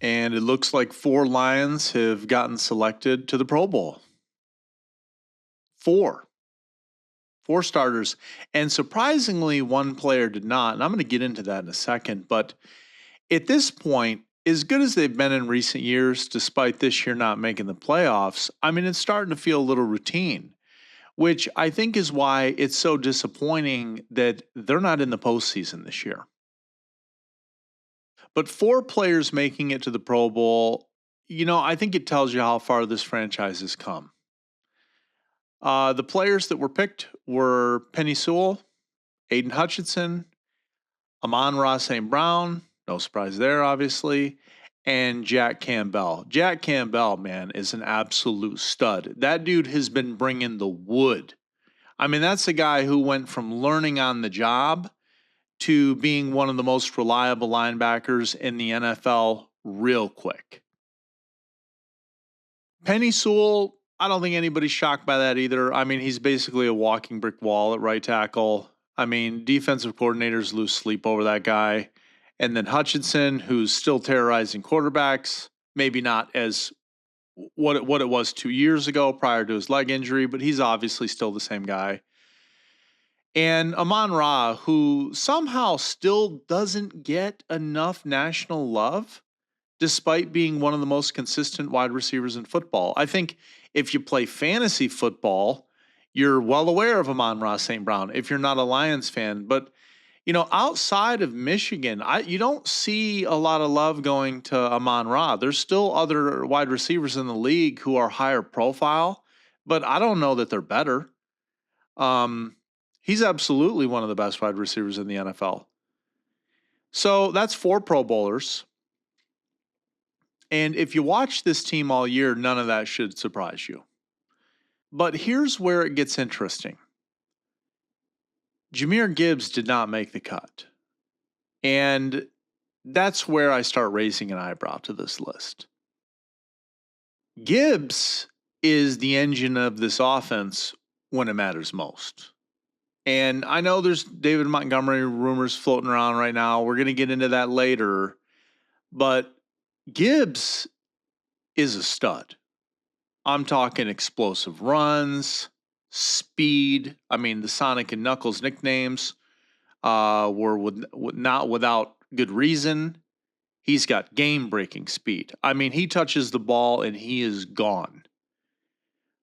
And it looks like 4 Lions have gotten selected to the Pro Bowl. 4 starters. And surprisingly, 1 player did not. And I'm going to get into that in a second. But at this point, as good as they've been in recent years, despite this year not making the playoffs, I mean, it's starting to feel a little routine, which I think is why it's so disappointing that they're not in the postseason this year. But 4 players making it to the Pro Bowl, I think it tells you how far this franchise has come. The players that were picked were Penei Sewell, Aiden Hutchinson, Amon-Ra St. Brown, no surprise there, obviously, and Jack Campbell. Jack Campbell, man, is an absolute stud. That dude has been bringing the wood. I mean, that's a guy who went from learning on the job to being one of the most reliable linebackers in the NFL real quick. Penei Sewell, I don't think anybody's shocked by that either. I mean, he's basically a walking brick wall at right tackle. I mean, defensive coordinators lose sleep over that guy. And then Hutchinson, who's still terrorizing quarterbacks, maybe not as what it was 2 years ago prior to his leg injury, but he's obviously still the same guy. And Amon-Ra, who somehow still doesn't get enough national love, despite being one of the most consistent wide receivers in football. I think if you play fantasy football, you're well aware of Amon-Ra St. Brown if you're not a Lions fan. But, outside of Michigan, you don't see a lot of love going to Amon-Ra. There's still other wide receivers in the league who are higher profile, but I don't know that they're better. He's absolutely one of the best wide receivers in the NFL. So that's 4 Pro Bowlers. And if you watch this team all year, none of that should surprise you. But here's where it gets interesting. Jahmyr Gibbs did not make the cut. And that's where I start raising an eyebrow to this list. Gibbs is the engine of this offense when it matters most. And I know there's David Montgomery rumors floating around right now. We're going to get into that later. But Gibbs is a stud. I'm talking explosive runs, speed. I mean, the Sonic and Knuckles nicknames were not without good reason. He's got game-breaking speed. I mean, he touches the ball and he is gone.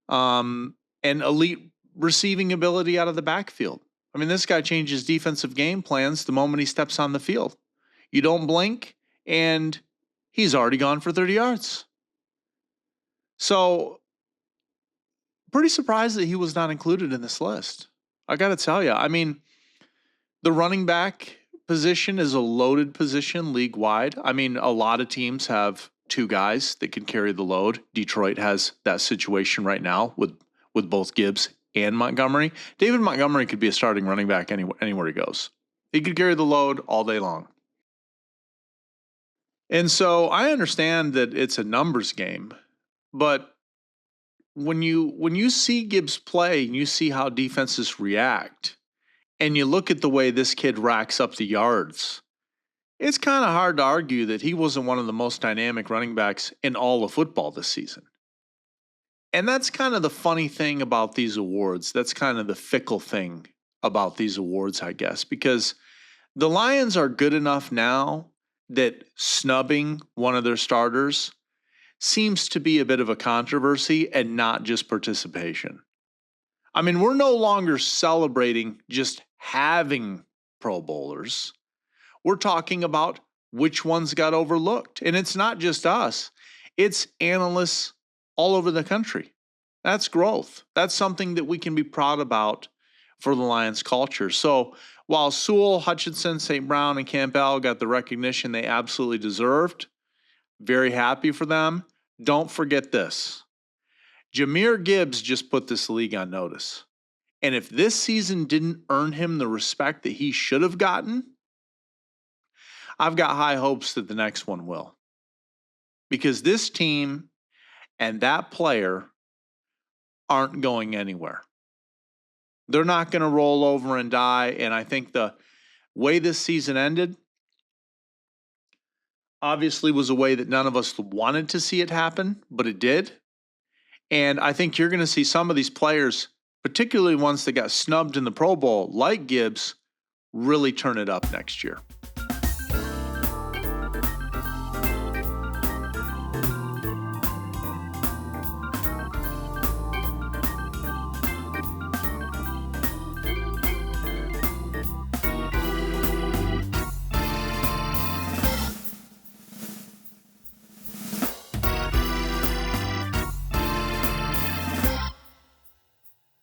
And elite receiving ability out of the backfield. I mean, this guy changes defensive game plans the moment he steps on the field. You don't blink, and he's already gone for 30 yards. So, pretty surprised that he was not included in this list. I got to tell you, I mean, the running back position is a loaded position league-wide. I mean, a lot of teams have 2 guys that can carry the load. Detroit has that situation right now with both Gibbs and Montgomery. David Montgomery could be a starting running back anywhere he goes. He could carry the load all day long. And so I understand that it's a numbers game, but when you see Gibbs play and you see how defenses react, and you look at the way this kid racks up the yards, it's kind of hard to argue that he wasn't one of the most dynamic running backs in all of football this season. And that's kind of the funny thing about these awards. That's kind of the fickle thing about these awards, I guess, because the Lions are good enough now that snubbing one of their starters seems to be a bit of a controversy and not just participation. I mean, we're no longer celebrating just having Pro Bowlers. We're talking about which ones got overlooked. And it's not just us. It's analysts all over the country. That's growth. That's something that we can be proud about for the Lions culture. So while Sewell, Hutchinson, St. Brown, and Campbell got the recognition they absolutely deserved, very happy for them. Don't forget this. Jahmyr Gibbs just put this league on notice. And if this season didn't earn him the respect that he should have gotten, I've got high hopes that the next one will. Because this team and that player aren't going anywhere. They're not going to roll over and die. And I think the way this season ended obviously was a way that none of us wanted to see it happen, but it did. And I think you're going to see some of these players, particularly ones that got snubbed in the Pro Bowl, like Gibbs, really turn it up next year.